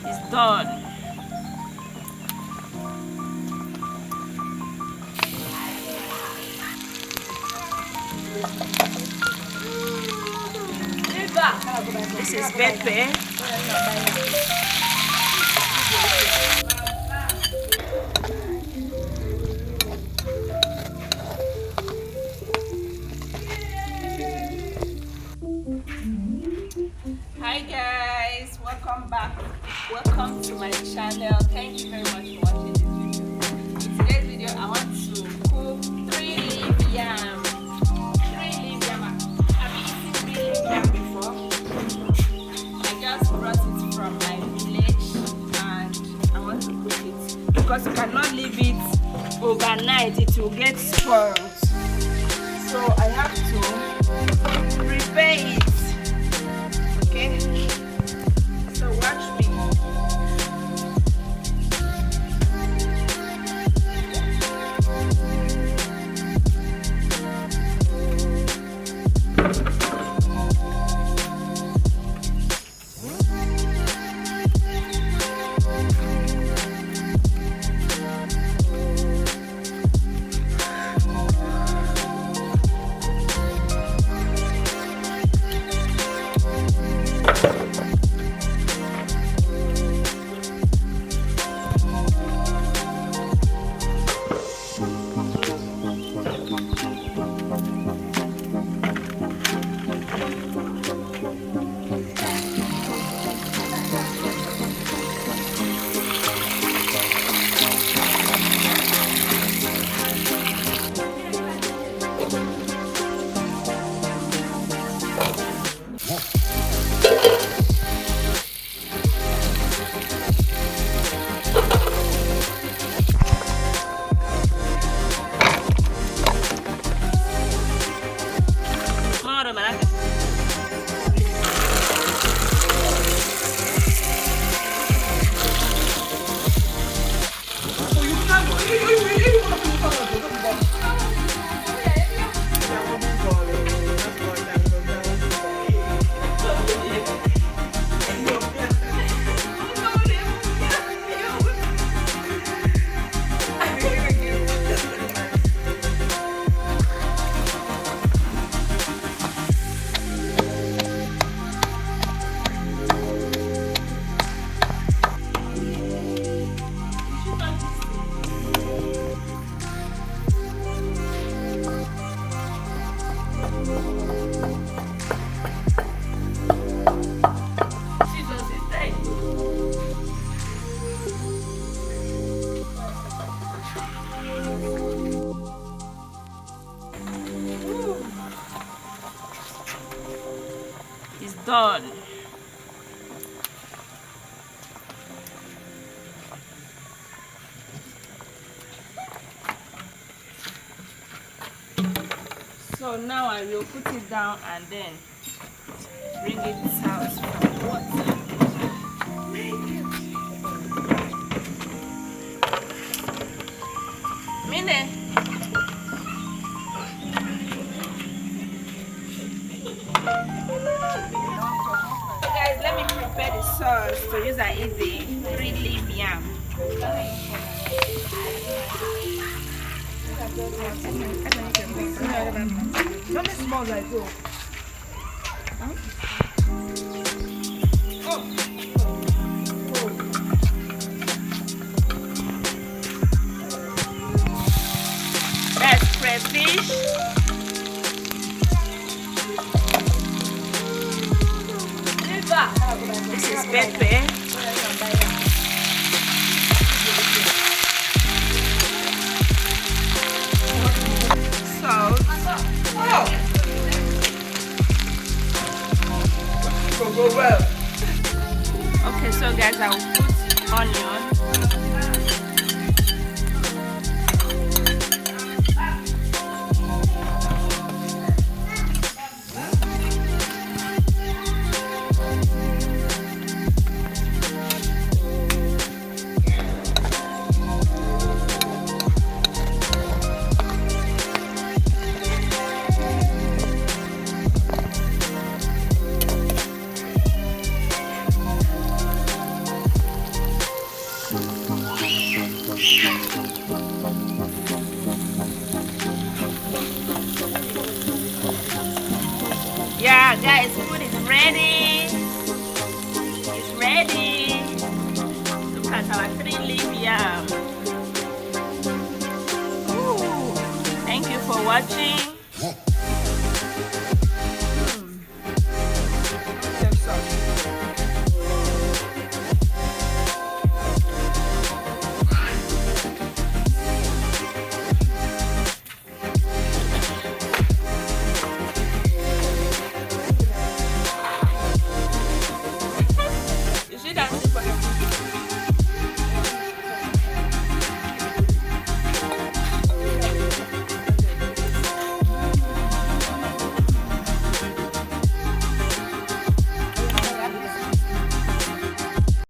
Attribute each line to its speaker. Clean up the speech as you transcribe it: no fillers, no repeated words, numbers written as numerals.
Speaker 1: It's done. This is pepper. Hi guys, welcome back. Welcome to my channel. Thank you very much for watching this video. In today's video, I want to cook 3 leaf yam. 3 leaf yam. Have you eaten 3 leaf yam before? I just brought it from my village and I want to cook it because you cannot leave it overnight. It will get spoiled. So I have to prepare it. Okay, so watch me. It's done. So now I will put it down and then bring it out from the water. Mine. Guys, let me prepare the sauce to use and eat the 3 leaf yam.
Speaker 2: Not as small as you.
Speaker 1: That's crayfish. This is pepper. Salt.
Speaker 2: Go well.
Speaker 1: Okay, so guys, I will put onion. watching.